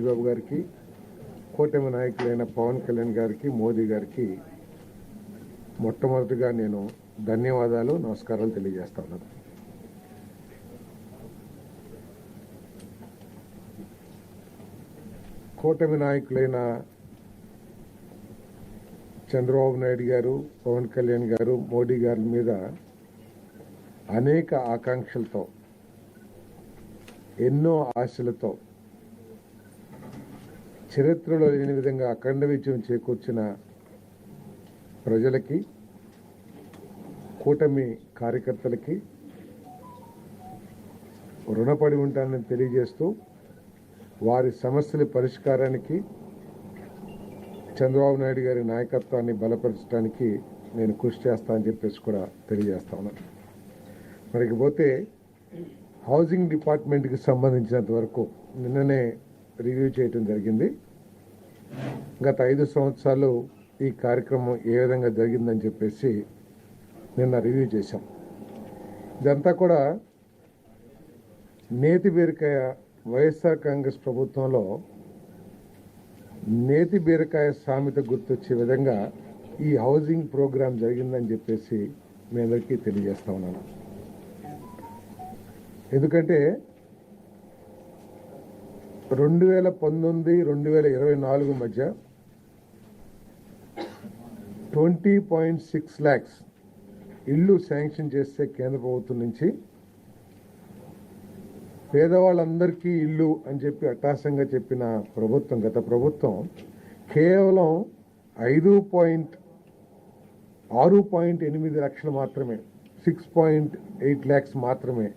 బాబు గారికి, కూటమి నాయకులైన పవన్ కళ్యాణ్ గారికి, మోదీ గారికి మొట్టమొదటిగా నేను ధన్యవాదాలు, నమస్కారాలు తెలియజేస్తాను. కూటమి నాయకులైన చంద్రబాబు నాయుడు గారు, పవన్ కళ్యాణ్ గారు, మోడీ గారి మీద అనేక ఆకాంక్షలతో, ఎన్నో ఆశలతో, చరిత్రలో లేని విధంగా అఖండ విజయం చేకూర్చిన ప్రజలకి, కూటమి కార్యకర్తలకి రుణపడి ఉంటానని తెలియజేస్తూ వారి సమస్యల పరిష్కారానికి చంద్రబాబు నాయుడు గారి నాయకత్వాన్ని బలపరచడానికి నేను కృషి చేస్తానని చెప్పేసి కూడా తెలియజేస్తా ఉన్నాను. మరికపోతే హౌసింగ్ డిపార్ట్మెంట్కి సంబంధించినంత వరకు నిన్ననే రివ్యూ చేయటం జరిగింది. గత 5 సంవత్సరాలు ఈ కార్యక్రమం ఏ విధంగా జరిగిందని చెప్పేసి నిన్న రివ్యూ చేశాం. ఇదంతా కూడా నేతి బీరకాయ, వైఎస్ఆర్ కాంగ్రెస్ ప్రభుత్వంలో నేతి బీరకాయ సామెత గుర్తొచ్చే విధంగా ఈ హౌసింగ్ ప్రోగ్రాం జరిగిందని చెప్పేసి మీ అందరికీ తెలియజేస్తా ఉన్నాను. ఎందుకంటే 2019-2024 మధ్య 20.6 lakhs ఇళ్ళు శాంక్షన్ చేస్తే కేంద్ర ప్రభుత్వం నుంచి పేదవాళ్ళందరికీ ఇల్లు అని చెప్పి అట్టాసంగా చెప్పిన ప్రభుత్వం, గత ప్రభుత్వం కేవలం 6.8 లక్షలు మాత్రమే, 6.8 lakhs మాత్రమే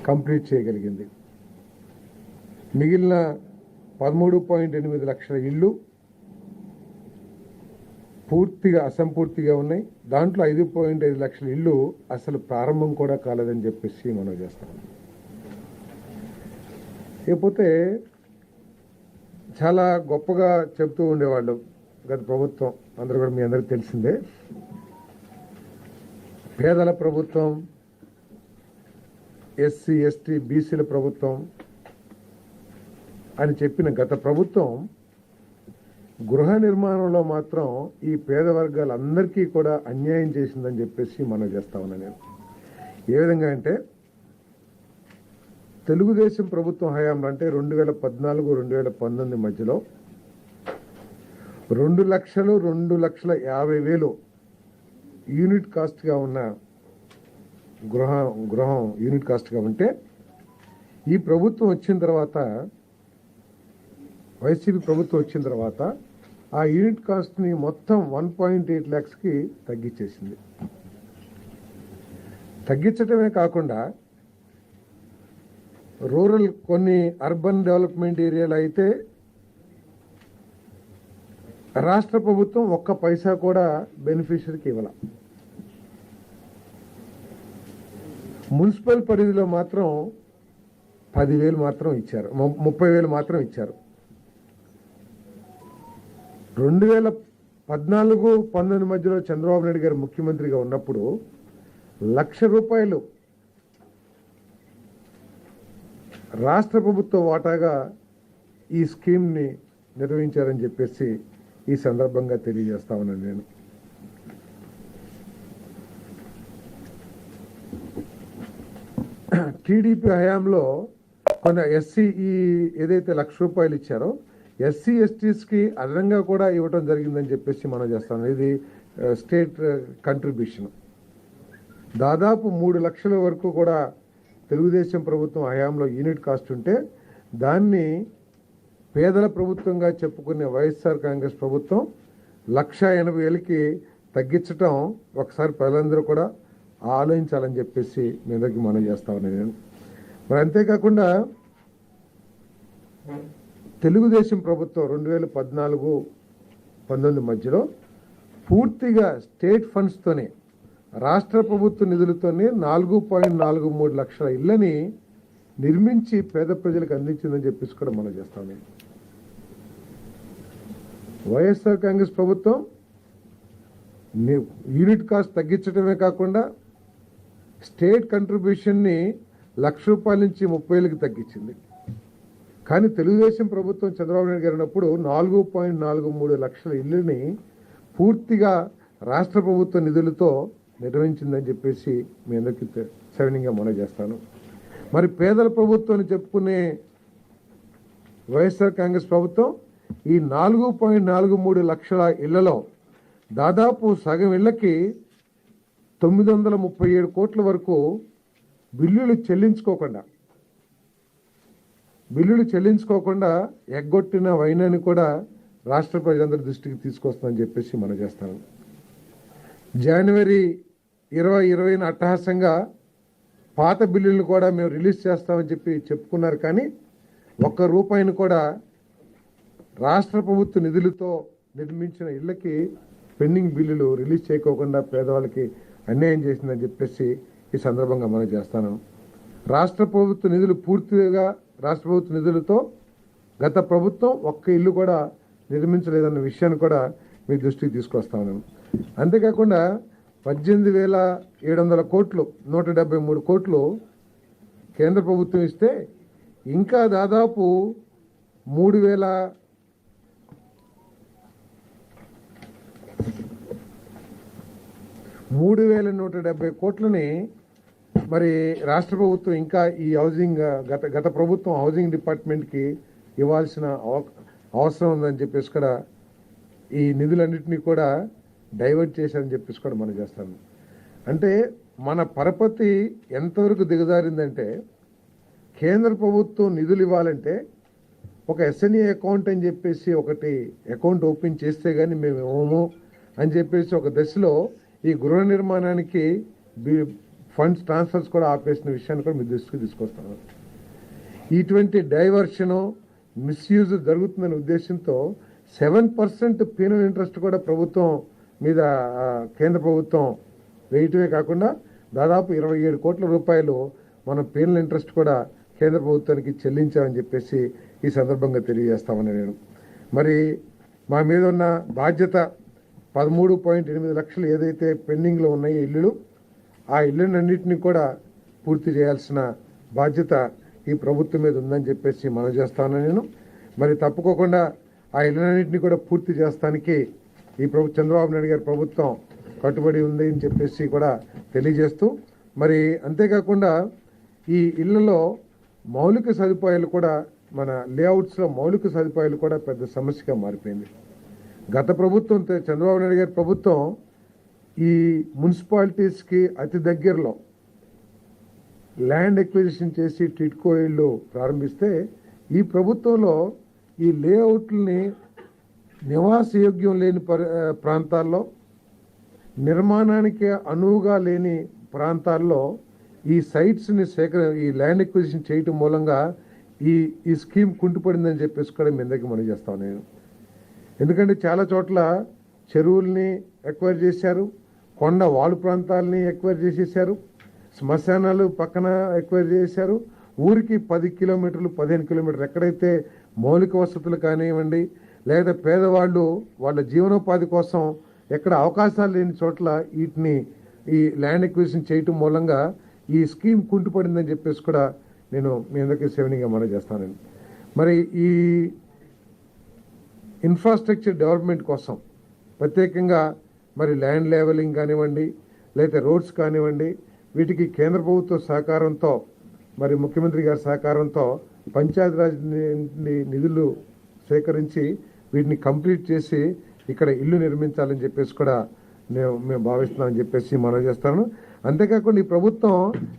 కంప్లీట్ చేయగలిగింది. మిగిలిన 13.8 లక్షల ఇళ్ళు పూర్తిగా అసంపూర్తిగా ఉన్నాయి. దాంట్లో 5.5 లక్షల ఇళ్ళు అసలు ప్రారంభం కూడా కాలేదని చెప్పేసి మనం చేస్తాం. లేకపోతే చాలా గొప్పగా చెప్తూ ఉండేవాళ్ళు గత ప్రభుత్వం, అందరూ కూడా మీ అందరికీ తెలిసిందే, పేదల ప్రభుత్వం, ఎస్సీ ఎస్టీ బీసీల ప్రభుత్వం అని చెప్పిన గత ప్రభుత్వం గృహ నిర్మాణంలో మాత్రం ఈ పేద వర్గాలందరికీ కూడా అన్యాయం చేసిందని చెప్పేసి మనం చేస్తా ఉన్నా. నేను ఏ విధంగా అంటే తెలుగుదేశం ప్రభుత్వం హయాంలో అంటే 2014-2019 మధ్యలో 2,50,000 యూనిట్ కాస్ట్గా ఉన్న గృహం యూనిట్ కాస్ట్గా ఉంటే ఈ ప్రభుత్వం వచ్చిన తర్వాత, వైసీపీ ప్రభుత్వం వచ్చిన తర్వాత ఆ యూనిట్ కాస్ట్ని మొత్తం 1.8 lakhsకి తగ్గించేసింది. తగ్గించటమే కాకుండా రూరల్ కొన్ని అర్బన్ డెవలప్మెంట్ ఏరియాలు అయితే రాష్ట్ర ప్రభుత్వం ఒక్క పైసా కూడా బెనిఫిషరీకి ఇవ్వాల. మున్సిపల్ పరిధిలో మాత్రం 10,000 మాత్రం ఇచ్చారు, 30,000 మాత్రం ఇచ్చారు. 2014-19 మధ్యలో చంద్రబాబు నాయుడు గారు ముఖ్యమంత్రిగా ఉన్నప్పుడు ₹1,00,000 రాష్ట్ర ప్రభుత్వ వాటాగా ఈ స్కీమ్ని నిర్వహించారని చెప్పేసి ఈ సందర్భంగా తెలియజేస్తా ఉన్నాను. నేను టీడీపీ హయాంలో కొన్ని ఎస్సీ ఏదైతే ₹1,00,000 ఇచ్చారో ఎస్సీ ఎస్టీస్కి అదనంగా కూడా ఇవ్వటం జరిగిందని చెప్పేసి మనం చేస్తాం. ఇది స్టేట్ కంట్రిబ్యూషన్. దాదాపు 3 లక్షల వరకు కూడా తెలుగుదేశం ప్రభుత్వం హయాంలో యూనిట్ కాస్ట్ ఉంటే దాన్ని పేదల ప్రభుత్వంగా చెప్పుకునే వైఎస్ఆర్ కాంగ్రెస్ ప్రభుత్వం 1,80,000కి తగ్గించటం ఒకసారి ప్రజలందరూ కూడా ఆలోచించాలని చెప్పేసి మీ అందరికీ మనం చేస్తా ఉన్నాను నేను. మరి అంతేకాకుండా తెలుగుదేశం ప్రభుత్వం 2014-19 మధ్యలో పూర్తిగా స్టేట్ ఫండ్స్తోనే, రాష్ట్ర ప్రభుత్వ నిధులతోనే 4.43 లక్షల ఇళ్లని నిర్మించి పేద ప్రజలకు అందించిందని చెప్పేసి కూడా మనం చేస్తాం. వైఎస్ఆర్ కాంగ్రెస్ ప్రభుత్వం యూనిట్ కాస్ట్ తగ్గించడమే కాకుండా స్టేట్ కంట్రిబ్యూషన్ని ₹1,00,000 నుంచి 30,000కి తగ్గించింది. కానీ తెలుగుదేశం ప్రభుత్వం చంద్రబాబు నాయుడు గారు ఉన్నప్పుడు 4.43 లక్షల ఇల్లుని పూర్తిగా రాష్ట్ర ప్రభుత్వ నిధులతో నిర్వహించిందని చెప్పేసి మీ అందరికీ సవినీయంగా మనవి చేస్తాను. మరి పేదల ప్రభుత్వం అని చెప్పుకునే వైఎస్ఆర్ కాంగ్రెస్ ప్రభుత్వం ఈ 4.43 లక్షల ఇళ్లలో దాదాపు సగం ఇళ్లకి 937 కోట్ల వరకు బిల్లులు చెల్లించుకోకుండా ఎగ్గొట్టిన వైనాన్ని కూడా రాష్ట్ర ప్రజలందరి దృష్టికి తీసుకొస్తుందని చెప్పేసి మనం చేస్తాను. జనవరి 2020 అట్టహాసంగా పాత బిల్లులు కూడా మేము రిలీజ్ చేస్తామని చెప్పుకున్నారు. కానీ ఒక్క రూపాయిని కూడా రాష్ట్ర ప్రభుత్వ నిధులతో నిర్మించిన ఇళ్లకి పెండింగ్ బిల్లులు రిలీజ్ చేయకోకుండా పేదవాళ్ళకి అన్యాయం చేసిందని చెప్పేసి ఈ సందర్భంగా మనం చేస్తాను. రాష్ట్ర ప్రభుత్వ నిధులతో గత ప్రభుత్వం ఒక్క ఇల్లు కూడా నిర్మించలేదన్న విషయాన్ని కూడా మీ దృష్టికి తీసుకొస్తా ఉన్నాను. అంతేకాకుండా 18,700 కోట్లు 173 కోట్లు కేంద్ర ప్రభుత్వం ఇస్తే ఇంకా దాదాపు 3,170 కోట్లని మరి రాష్ట్ర ప్రభుత్వం ఇంకా ఈ హౌసింగ్ గత ప్రభుత్వం హౌసింగ్ డిపార్ట్మెంట్కి ఇవ్వాల్సిన అవసరం ఉందని చెప్పేసి కూడా ఈ నిధులన్నింటినీ కూడా డైవర్ట్ చేశారని చెప్పేసి కూడా మనం చేస్తాము. అంటే మన పరపతి ఎంతవరకు దిగజారిందంటే కేంద్ర ప్రభుత్వం నిధులు ఇవ్వాలంటే ఒక ఎస్ఎన్ఏ అకౌంట్ అని చెప్పేసి ఒకటి అకౌంట్ ఓపెన్ చేస్తే కానీ మేము ఇవ్వము అని చెప్పేసి ఒక దశలో ఈ గృహ నిర్మాణానికి ఫండ్స్ ట్రాన్స్ఫర్స్ కూడా ఆపేసిన విషయాన్ని కూడా మీ దృష్టికి తీసుకొస్తాను. ఇటువంటి డైవర్షను మిస్యూజ్ జరుగుతుందనే ఉద్దేశంతో 7% పీనల్ ఇంట్రెస్ట్ కూడా ప్రభుత్వం మీద కేంద్ర ప్రభుత్వం వేయటమే కాకుండా దాదాపు 27 కోట్ల రూపాయలు మనం పీనల్ ఇంట్రెస్ట్ కూడా కేంద్ర ప్రభుత్వానికి చెల్లించామని చెప్పేసి ఈ సందర్భంగా తెలియజేస్తామని నేను. మరి మా మీద ఉన్న బాధ్యత 13.8 లక్షలు ఏదైతే పెండింగ్లో ఉన్నాయో ఇల్లులు, ఆ ఇళ్ళన్నింటినీ కూడా పూర్తి చేయాల్సిన బాధ్యత ఈ ప్రభుత్వం మీద ఉందని చెప్పేసి మనం చేస్తాను నేను. మరి తప్పుకోకుండా ఆ ఇళ్ళన్నింటినీ కూడా పూర్తి చేస్తానికి ఈ చంద్రబాబు నాయుడు గారి ప్రభుత్వం కట్టుబడి ఉంది అని చెప్పేసి కూడా తెలియజేస్తూ, మరి అంతేకాకుండా ఈ ఇళ్లలో మౌలిక సదుపాయాలు కూడా మన లేఅవుట్స్లో మౌలిక సదుపాయాలు కూడా పెద్ద సమస్యగా మారిపోయింది. గత ప్రభుత్వం చంద్రబాబు నాయుడు గారి ప్రభుత్వం ఈ మున్సిపాలిటీస్కి అతి దగ్గరలో ల్యాండ్ ఎక్విజిషన్ చేసి టిడ్కో ఇళ్ళు ప్రారంభిస్తే ఈ ప్రభుత్వంలో ఈ లేఅవుట్లని నివాసయోగ్యం లేని ప్రాంతాల్లో, నిర్మాణానికి అనువుగా లేని ప్రాంతాల్లో ఈ సైట్స్ని ఈ ల్యాండ్ ఎక్విజిషన్ చేయటం మూలంగా ఈ స్కీమ్ కుంటుపడిందని చెప్పేసి కూడా మీ అందరికీ మనం చేస్తాను నేను. ఎందుకంటే చాలా చోట్ల చెరువుల్ని ఎక్వైర్ చేశారు, కొండ వాలు ప్రాంతాలని ఎక్వైర్ చేసేసారు, శ్మశానాలు పక్కన ఎక్వైర్ చేశారు. ఊరికి 10 కిలోమీటర్లు 15 కిలోమీటర్లు ఎక్కడైతే మౌలిక వసతులు కానివ్వండి, లేదా పేదవాళ్ళు వాళ్ళ జీవనోపాధి కోసం ఎక్కడ అవకాశాలు లేని చోట్ల వీటిని ఈ ల్యాండ్ ఎక్విజిషన్ చేయటం మూలంగా ఈ స్కీమ్ కుంటుపడిందని చెప్పేసి కూడా నేను మీ అందరికీ సేవనీగా మనం చేస్తానండి. మరి ఈ ఇన్ఫ్రాస్ట్రక్చర్ డెవలప్మెంట్ కోసం ప్రత్యేకంగా మరి ల్యాండ్ లెవెలింగ్ కానివ్వండి, లేదా రోడ్స్ కానివ్వండి, వీటికి కేంద్ర ప్రభుత్వ సహకారంతో మరి ముఖ్యమంత్రి గారి సహకారంతో పంచాయతీరాజ్ నిధులు సేకరించి వీటిని కంప్లీట్ చేసి ఇక్కడ ఇల్లు నిర్మించాలని చెప్పేసి కూడా మేము భావిస్తున్నామని చెప్పేసి మనం చేస్తాను. అంతేకాకుండా ఈ ప్రభుత్వం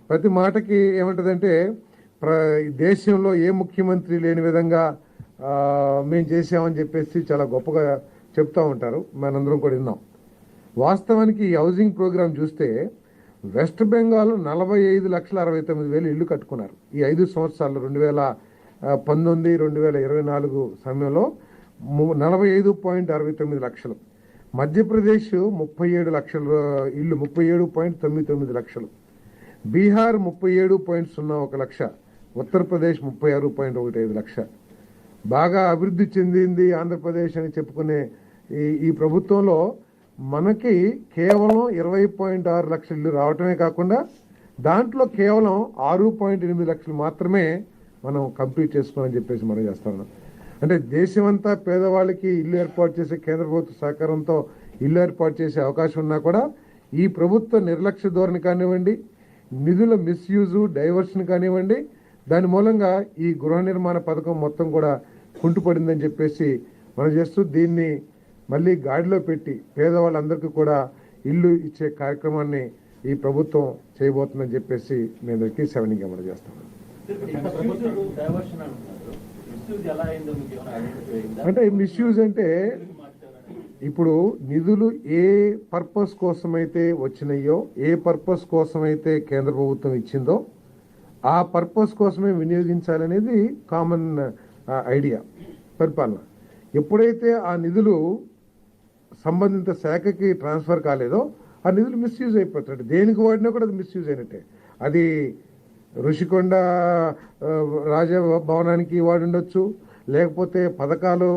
ప్రతి మాటకి ఏమంటుందంటే దేశంలో ఏ ముఖ్యమంత్రి లేని విధంగా మేము చేసామని చెప్పేసి చాలా గొప్పగా చెప్తూ ఉంటారు. మనందరం కూడా విన్నాం. వాస్తవానికి ఈ హౌసింగ్ ప్రోగ్రాం చూస్తే వెస్ట్ బెంగాల్ 45,69,000 ఇల్లు కట్టుకున్నారు ఈ 5 సంవత్సరాలు 2019, 2024 సమయంలో 45.69 లక్షలు. మధ్యప్రదేశ్ 37 లక్షల ఇల్లు 37.99 లక్షలు, బీహార్ 37.01 లక్ష, ఉత్తరప్రదేశ్ 36.15 లక్ష. బాగా అభివృద్ధి చెందింది ఆంధ్రప్రదేశ్ అని చెప్పుకునే ఈ ప్రభుత్వంలో మనకి కేవలం 20.6 లక్షల ఇల్లు రావటమే కాకుండా దాంట్లో కేవలం 6.8 లక్షలు మాత్రమే మనం కంప్లీట్ చేసుకోవాలని చెప్పేసి మనం చేస్తున్నాం. అంటే దేశమంతా పేదవాళ్ళకి ఇల్లు ఏర్పాటు చేసే కేంద్ర ప్రభుత్వ సహకారంతో ఇల్లు ఏర్పాటు చేసే అవకాశం ఉన్నా కూడా ఈ ప్రభుత్వ నిర్లక్ష్య ధోరణి కానివ్వండి, నిధుల మిస్యూజు, డైవర్షన్ కానివ్వండి, దాని మూలంగా ఈ గృహ నిర్మాణ పథకం మొత్తం కూడా కుంటుపడిందని చెప్పేసి మనం చేస్తూ దీన్ని మళ్ళీ గాడిలో పెట్టి పేదవాళ్ళందరికీ కూడా ఇల్లు ఇచ్చే కార్యక్రమాన్ని ఈ ప్రభుత్వం చేయబోతుందని చెప్పేసి మేము అందరికీ సెవెనింగ్ అమలు చేస్తాం. అంటే మిస్యూజ్ అంటే ఇప్పుడు నిధులు ఏ పర్పస్ కోసమైతే వచ్చినాయో, ఏ పర్పస్ కోసమైతే కేంద్ర ప్రభుత్వం ఇచ్చిందో ఆ పర్పస్ కోసమే వినియోగించాలనేది కామన్ ఐడియా పరిపాలన. ఎప్పుడైతే ఆ నిధులు సంబంధిత శాఖకి ట్రాన్స్ఫర్ కాలేదో ఆ నిధులు మిస్యూజ్ అయిపోతాయి. దేనికి వాడినా కూడా అది మిస్యూజ్ అయినట్టే. అది ఋషికొండ రాజభవనానికి వాడి ఉండొచ్చు, లేకపోతే పథకాలు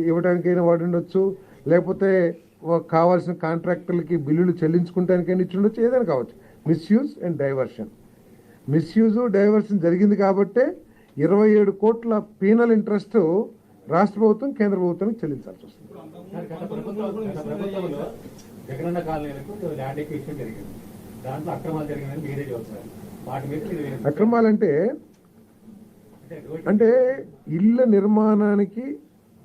ఇవ్వడానికైనా వాడి ఉండొచ్చు, లేకపోతే కావాల్సిన కాంట్రాక్టర్లకి బిల్లులు చెల్లించుకుంటానికైనా ఇచ్చి ఉండొచ్చు, ఏదైనా కావచ్చు. Misuse and diversion, misuse diversion జరిగింది కాబట్టే 27 కోట్ల పీనల్ ఇంట్రెస్ట్ రాష్ట్ర ప్రభుత్వం కేంద్ర ప్రభుత్వానికి చెల్లించాల్సి వస్తుంది. అక్రమాలంటే అంటే ఇళ్ల నిర్మాణానికి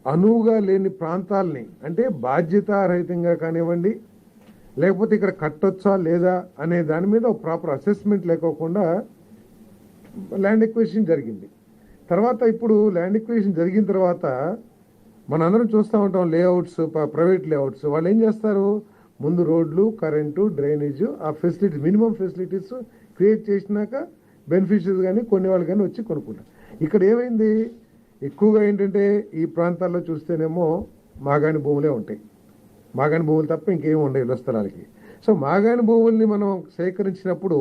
అనువుగా లేని ప్రాంతాలని, అంటే బాధ్యతారహితంగా కానివ్వండి, లేకపోతే ఇక్కడ కట్టొచ్చా లేదా అనే దాని మీద ఒక ప్రాపర్ అసెస్మెంట్ లేకోకుండా ల్యాండ్ ఎక్విజిషన్ జరిగింది. తర్వాత ఇప్పుడు ల్యాండ్ ఎక్విజిషన్ జరిగిన తర్వాత మనందరం చూస్తూ ఉంటాం లేఅవుట్స్, ప్రైవేట్ లేఅవుట్స్. వాళ్ళు ఏం చేస్తారు, ముందు రోడ్లు, కరెంటు, డ్రైనేజ్, ఆ ఫెసిలిటీస్, మినిమం ఫెసిలిటీస్ క్రియేట్ చేసినాక బెనిఫిషరీస్ కానీ కొన్ని వాళ్ళు కానీ వచ్చి కొనుక్కుంటారు. ఇక్కడ ఏమైంది, ఎక్కువగా ఏంటంటే ఈ ప్రాంతాల్లో చూస్తేనేమో మాగాణి భూములే ఉంటాయి. మాగాణి భూములు తప్ప ఇంకేం ఉండవు ఇళ్ల స్థలాలకి. సో మాగాణి భూముల్ని మనం సేకరించినప్పుడు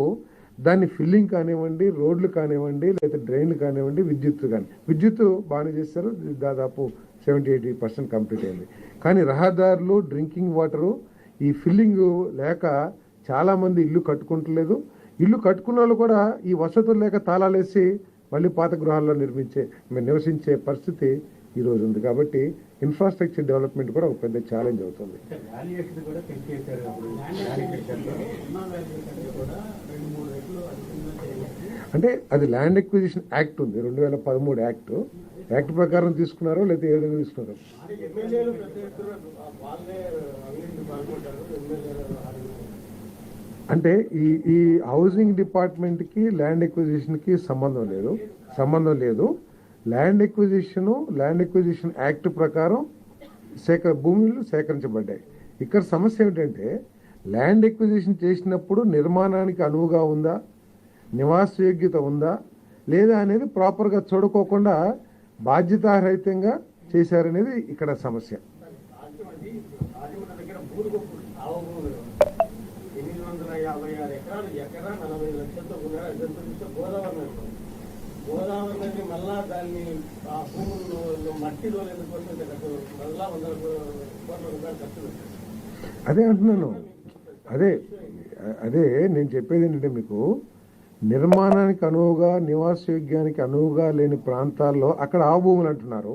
దాన్ని ఫిల్లింగ్ కానివ్వండి, రోడ్లు కానివ్వండి, లేదా డ్రైన్లు కానివ్వండి, విద్యుత్ బాగానే చేస్తారు, దాదాపు 70-80% కంప్లీట్ అయింది. కానీ రహదారులు, డ్రింకింగ్ వాటరు, ఈ ఫిల్లింగ్ లేక చాలామంది ఇల్లు కట్టుకుంటలేదు. ఇల్లు కట్టుకున్న వాళ్ళు కూడా ఈ వసతులు లేక తాళాలేసి మళ్ళీ పాత గృహాల్లో నివసించే పరిస్థితి ఈరోజు ఉంది. కాబట్టి ఇన్ఫ్రాస్ట్రక్చర్ డెవలప్మెంట్ కూడా ఒక పెద్ద ఛాలెంజ్ అవుతుంది. అంటే అది ల్యాండ్ ఎక్విజిషన్ యాక్ట్ ఉంది, 2013 యాక్ట్ ప్రకారం తీసుకున్నారో లేదా ఏ విధంగా తీసుకున్నారో. అంటే ఈ హౌసింగ్ డిపార్ట్మెంట్కి ల్యాండ్ ఎక్విజిషన్కి సంబంధం లేదు. ల్యాండ్ ఎక్విజిషన్ యాక్ట్ ప్రకారం భూములు సేకరించబడ్డాయి. ఇక్కడ సమస్య ఏమిటంటే ల్యాండ్ ఎక్విజిషన్ చేసినప్పుడు నిర్మాణానికి అనువుగా ఉందా, నివాసయోగ్యత ఉందా లేదా అనేది ప్రాపర్గా చూడుకోకుండా బాధ్యతారహితంగా చేశారనేది ఇక్కడ సమస్య. అదే అంటున్నాను, అదే నేను చెప్పేది ఏంటంటే మీకు నిర్మాణానికి అనువుగా, నివాసయోగ్యానికి అనువుగా లేని ప్రాంతాల్లో అక్కడ ఆ భూములు అంటున్నారు,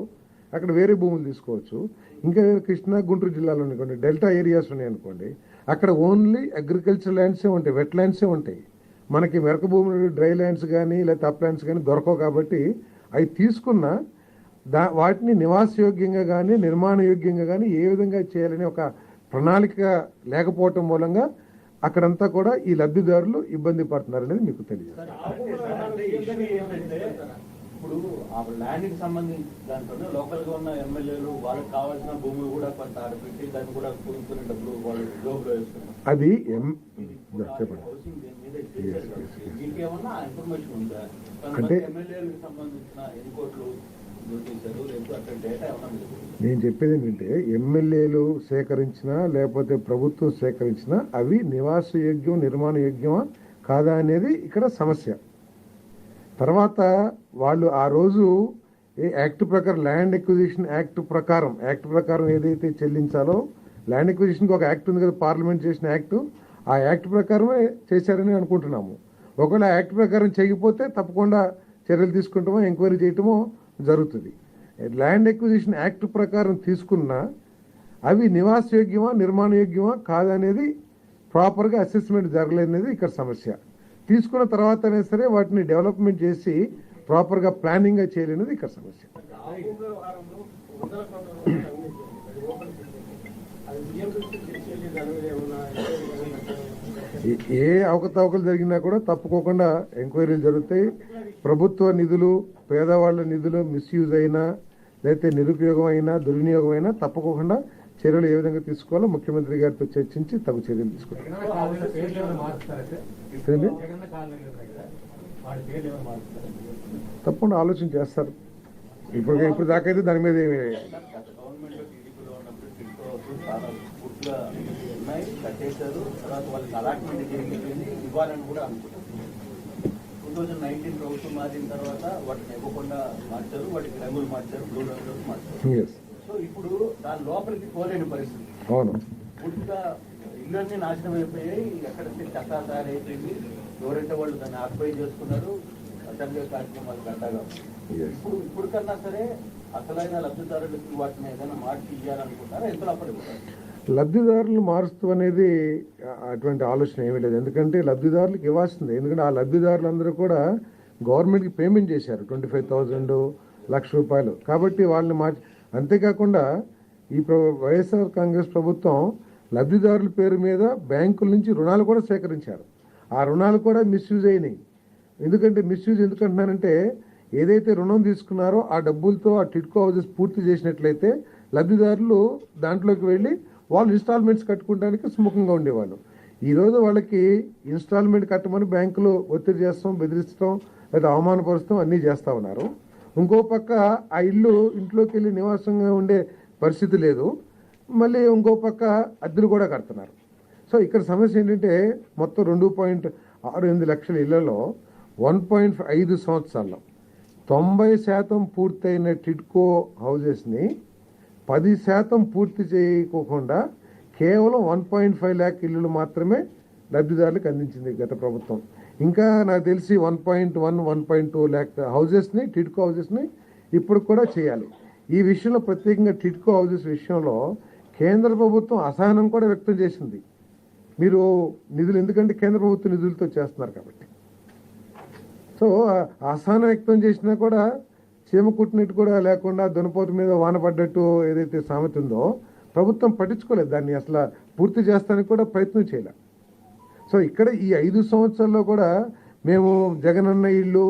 అక్కడ వేరే భూములు తీసుకోవచ్చు. ఇంకా కృష్ణా గుంటూరు జిల్లాలో అనుకోండి, డెల్టా ఏరియాస్ ఉన్నాయి అనుకోండి, అక్కడ ఓన్లీ అగ్రికల్చర్ ల్యాండ్సే ఉంటాయి, వెట్ ల్యాండ్సే ఉంటాయి. మనకి మెరక భూములు, డ్రై ల్యాండ్స్ కానీ లేదా అప్ ల్యాండ్స్ కానీ దొరకవు. కాబట్టి అవి తీసుకున్న వాటిని నివాసయోగ్యంగా కానీ నిర్మాణయోగ్యంగా కానీ ఏ విధంగా చేయాలని ఒక ప్రణాళిక లేకపోవటం మూలంగా అక్కడంతా కూడా ఈ లబ్ధిదారులు ఇబ్బంది పడుతున్నారు అనేది మీకు తెలియదు. ఇప్పుడు ఆ ల్యాండ్ కి సంబంధించి దాంట్లో లోకల్ గా ఉన్న ఎమ్మెల్యేలు వాళ్ళకి కావాల్సిన భూములు కూడా కొంత ఆడపెట్టి దాన్ని కూడా కొనుక్కునే డబ్బులు వాళ్ళు జోబులో వేస్తున్నారు. అది మీకేమన్నా ఇన్ఫర్మేషన్ ఉందా? అంటే ఎమ్మెల్యేలకు సంబంధించిన ఎన్ని కోట్లు నేను చెప్పేది ఏంటంటే ఎమ్మెల్యేలు సేకరించినా లేకపోతే ప్రభుత్వం సేకరించినా అవి నివాసయోగ్యం, నిర్మాణయోగ్యమా కాదా అనేది ఇక్కడ సమస్య. తర్వాత వాళ్ళు ఆ రోజు ఏ యాక్ట్ ప్రకారం, ల్యాండ్ ఎక్విజిషన్ యాక్ట్ ప్రకారం ఏదైతే చెల్లించాలో, ల్యాండ్ ఎక్విజిషన్కి ఒక యాక్ట్ ఉంది కదా, పార్లమెంట్ చేసిన యాక్ట్, ఆ యాక్ట్ ప్రకారమే చేశారని అనుకుంటున్నాము. ఒకవేళ యాక్ట్ ప్రకారం చేయకపోతే తప్పకుండా చర్యలు తీసుకుంటామో ఎంక్వైరీ చేయటమో జరుగుతుంది. ల్యాండ్ ఎక్విజిషన్ యాక్ట్ ప్రకారం తీసుకున్నా అవి నివాసయోగ్యమా నిర్మాణయోగ్యమా కాదనేది ప్రాపర్గా అసెస్మెంట్ జరగలేదనేది ఇక్కడ సమస్య. తీసుకున్న తర్వాతనే సరే వాటిని డెవలప్మెంట్ చేసి ప్రాపర్గా ప్లానింగ్గా చేయలేనిది ఇక్కడ సమస్య. ఏ అవకతవకలు జరిగినా కూడా తప్పుకోకుండా ఎంక్వైరీలు జరుగుతాయి. ప్రభుత్వ నిధులు పేదవాళ్ల నిధులు మిస్యూజ్ అయినా లేకపోతే నిరుపయోగం అయినా దుర్వినియోగం అయినా తప్పకుండా చర్యలు ఏ విధంగా తీసుకోవాలో ముఖ్యమంత్రి గారితో చర్చించి తగు చర్యలు తీసుకుంటారు. తప్పకుండా ఆలోచన చేస్తారు. ఇప్పుడు దాకా అయితే దాని మీద కట్టేశారు. తర్వాత వాళ్ళకి అలాట్మెంట్ జరిగింది ఇవ్వాలని కూడా అనుకుంటారు. 2019 ప్రభుత్వం మారిన తర్వాత వాటిని ఇవ్వకుండా మార్చారు, వాటికి రంగులు మార్చారు, బ్లూ రంగులు మార్చారు. సో ఇప్పుడు దాని లోపలికి పోలేని పరిస్థితి. అవును, పూర్తిగా ఇళ్ళన్నీ నాశనం అయిపోయాయి. ఎక్కడికి చక్కా తయారైపోయింది. ఎవరైతే వాళ్ళు దాన్ని ఆక్యుపై చేసుకున్నారు అసెంబ్లీ కార్యక్రమాలు గంటగా. ఇప్పుడు కన్నా సరే అసలైన లబ్ధిదారులకి వాటిని ఏదైనా మార్చి ఇవ్వాలనుకుంటారా? ఎంతలో అప్పటికి లబ్ధిదారులు మారుస్తూ అనేది అటువంటి ఆలోచన ఏమీ లేదు. ఎందుకంటే లబ్ధిదారులకు ఇవ్వాల్సిందే. ఎందుకంటే ఆ లబ్ధిదారులందరూ కూడా గవర్నమెంట్కి పేమెంట్ చేశారు 25,000 1,00,000 కాబట్టి వాళ్ళని మార్చి. అంతేకాకుండా ఈ వైఎస్ఆర్ కాంగ్రెస్ ప్రభుత్వం లబ్ధిదారుల పేరు మీద బ్యాంకుల నుంచి రుణాలు కూడా సేకరించారు. ఆ రుణాలు కూడా మిస్యూజ్ అయినాయి. ఎందుకంటే మిస్యూజ్ ఎందుకంటున్నానంటే ఏదైతే రుణం తీసుకున్నారో ఆ డబ్బులతో ఆ టిడ్కో హౌసెస్ పూర్తి చేసినట్లయితే లబ్ధిదారులు దాంట్లోకి వెళ్ళి వాళ్ళు ఇన్స్టాల్మెంట్స్ కట్టుకోవడానికి సుముఖంగా ఉండేవాళ్ళు. ఈరోజు వాళ్ళకి ఇన్స్టాల్మెంట్ కట్టమని బ్యాంకులు ఒత్తిడి చేస్తాం, బెదిరిస్తాం, లేదా అవమానపరుస్తాం అన్నీ చేస్తూ ఉన్నారు. ఇంకో పక్క ఆ ఇంట్లోకి వెళ్ళి నివాసంగా ఉండే పరిస్థితి లేదు. మళ్ళీ ఇంకో పక్క అద్దెలు కూడా కడుతున్నారు. సో ఇక్కడ సమస్య ఏంటంటే మొత్తం 2.68 లక్షల ఇళ్లలో 1.5 సంవత్సరాల్లో 90% పూర్తయిన టిడ్కో హౌజెస్ని 10% పూర్తి చేయకోకుండా కేవలం 1.5 lakh ఇళ్ళు మాత్రమే లబ్ధిదారులకు అందించింది గత ప్రభుత్వం. ఇంకా నాకు తెలిసి 1.1, 1.2 lakh హౌజెస్ని టిడ్కో హౌజెస్ని ఇప్పుడు కూడా చేయాలి. ఈ విషయంలో ప్రత్యేకంగా టిడ్కో హౌజెస్ విషయంలో కేంద్ర ప్రభుత్వం అసహనం కూడా వ్యక్తం చేసింది. మీరు నిధులు ఎందుకంటే కేంద్ర ప్రభుత్వ నిధులతో చేస్తున్నారు కాబట్టి. సో అసహనం వ్యక్తం చేసినా కూడా చీమ కుట్టినట్టు కూడా లేకుండా దునపోతు మీద వాన పడ్డట్టు ఏదైతే సామెత ఉందో ప్రభుత్వం పట్టించుకోలేదు. దాన్ని అసలు పూర్తి చేస్తానికి కూడా ప్రయత్నం చేయలే. సో ఇక్కడ ఈ 5 సంవత్సరాల్లో కూడా మేము జగనన్న ఇళ్ళు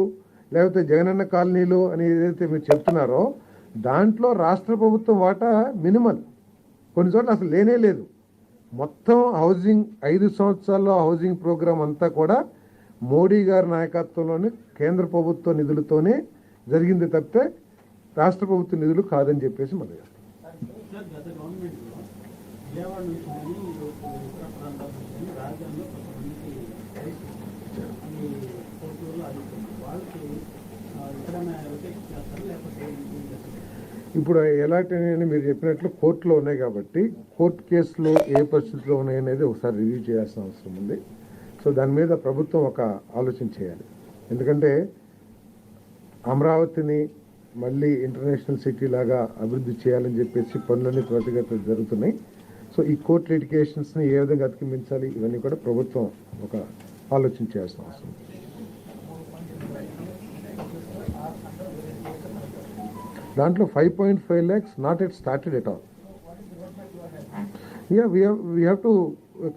లేకపోతే జగనన్న కాలనీలు అని ఏదైతే మీరు చెప్తున్నారో దాంట్లో రాష్ట్ర ప్రభుత్వం వాటా మినిమల్, కొన్ని చోట్ల అసలు లేనే లేదు. మొత్తం హౌసింగ్ 5 సంవత్సరాల్లో హౌసింగ్ ప్రోగ్రాం అంతా కూడా మోడీ గారి నాయకత్వంలోని కేంద్ర ప్రభుత్వ నిధులతోనే జరిగింది తప్పితే రాష్ట్ర ప్రభుత్వ నిధులు కాదని చెప్పేసి మనం చేస్తాం. ఇప్పుడు ఎలాంటి మీరు చెప్పినట్లు కోర్టులో ఉన్నాయి కాబట్టి కోర్టు కేసులు ఏ పరిస్థితిలో ఉన్నాయనేది ఒకసారి రివ్యూ చేయాల్సిన అవసరం ఉంది. సో దాని మీద ప్రభుత్వం ఒక ఆలోచన చేయాలి. ఎందుకంటే అమరావతిని మళ్ళీ ఇంటర్నేషనల్ సిటీ లాగా అభివృద్ధి చేయాలని చెప్పేసి పనులన్నీ త్వరితగతిన జరుగుతున్నాయి. సో ఈ కోర్టు లిటిగేషన్స్ని ఏ విధంగా అధిగమించాలి ఇవన్నీ కూడా ప్రభుత్వం ఒక ఆలోచన చేయాల్సిన అవసరం. దాంట్లో 5.5 lakhs not yet started at all. Yeah, we have to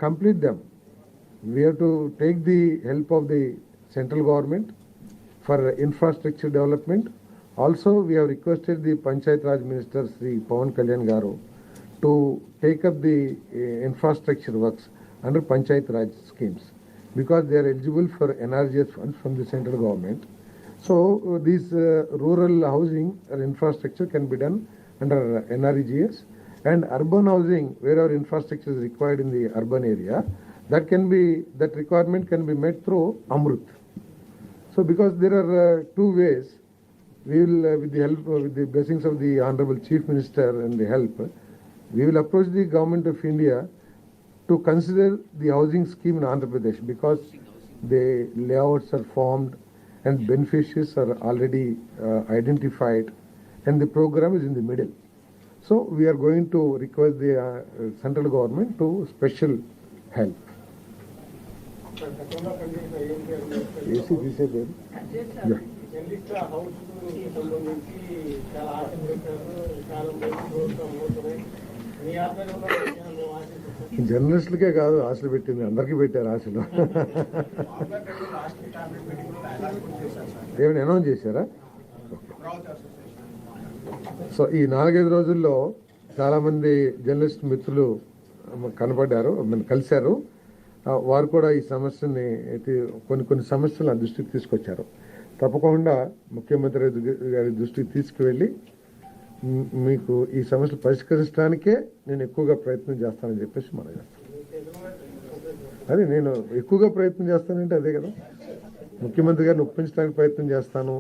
complete them. We have to take the help of the central government for infrastructure development. Also, we have requested the Panchayat Raj Minister Sri Pawan Kalyan Garu to take up the infrastructure works under Panchayat Raj schemes because they are eligible for NRGS funds from the central government. So these rural housing or infrastructure can be done under NREGS, and urban housing wherever infrastructure is required in the urban area, that requirement can be met through Amrut. So because there are 2 ways, we will with the blessings of the Honorable Chief Minister and the help, we will approach the Government of India to consider the housing scheme in Andhra Pradesh because the layouts are formed and beneficiaries are already identified, and the program is in the middle. So we are going to request the central government to special help. AC తీసేది. Yeah. Journalist house సంబంధించి చాలా ఆశలు పెట్టారు, చాలా మంది ప్రోత్సాహం అవుతున్నాయి. మీ ఆధ్వర్యంలో మేము ఆశిస్తున్నాం. జర్నలిస్టులకే కాదు ఆశలు పెట్టింది, అందరికీ పెట్టారు ఆశలు. ఏమైనా అనౌన్స్ చేశారా? సో ఈ 4-5 రోజుల్లో చాలామంది జర్నలిస్ట్ మిత్రులు కనపడ్డారు, కలిశారు. వారు కూడా ఈ సమస్యని కొన్ని సమస్యలు నా దృష్టికి తీసుకొచ్చారు. తప్పకుండా ముఖ్యమంత్రి గారి దృష్టికి తీసుకువెళ్ళి మీకు ఈ సమస్యలు పరిష్కరించడానికే నేను ఎక్కువగా ప్రయత్నం చేస్తానని చెప్పేసి మనం చేస్తాను. అదే నేను ఎక్కువగా ప్రయత్నం చేస్తానంటే అదే కదా, ముఖ్యమంత్రి గారిని ఒప్పించడానికి ప్రయత్నం చేస్తాను.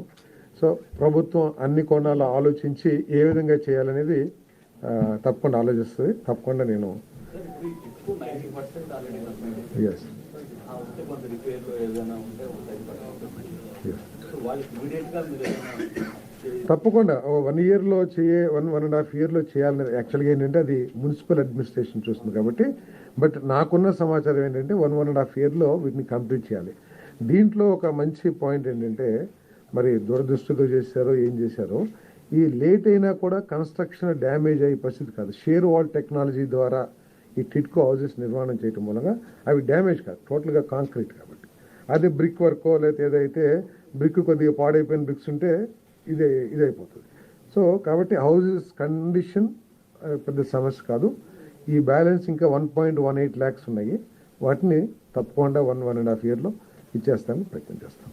సో ప్రభుత్వం అన్ని కోణాలు ఆలోచించి ఏ విధంగా చేయాలనేది తప్పకుండా ఆలోచిస్తుంది. తప్పకుండా నేను ఎస్ తప్పకుండా 1 yearలో 1.5 yearలో చేయాలనేది యాక్చువల్గా ఏంటంటే అది మున్సిపల్ అడ్మినిస్ట్రేషన్ చూస్తుంది కాబట్టి, బట్ నాకున్న సమాచారం ఏంటంటే 1.5 yearలో వీటిని కంప్లీట్ చేయాలి. దీంట్లో ఒక మంచి పాయింట్ ఏంటంటే, మరి దురదృష్టితో చేశారో ఏం చేశారో, ఈ లేట్ అయినా కూడా కన్స్ట్రక్షన్ డ్యామేజ్ అయ్యే పరిస్థితి కాదు. షేర్ వాల్ టెక్నాలజీ ద్వారా ఈ టిడ్కో హౌసెస్ నిర్మాణం చేయడం మూలంగా అవి డ్యామేజ్ కాదు, టోటల్గా కాంక్రీట్ కాబట్టి. అదే బ్రిక్ వర్కో లేకపోతే ఏదైతే బ్రిక్ కొద్దిగా పాడైపోయిన బ్రిక్స్ ఉంటే ఇదైపోతుంది. సో కాబట్టి హౌసెస్ కండిషన్ పెద్ద సమస్య కాదు. ఈ బ్యాలెన్స్ ఇంకా 1.18 lakhs ఉన్నాయి, వాటిని తప్పకుండా 1.5 yearలో ఇచ్చేస్తానికి ప్రయత్నం చేస్తాం.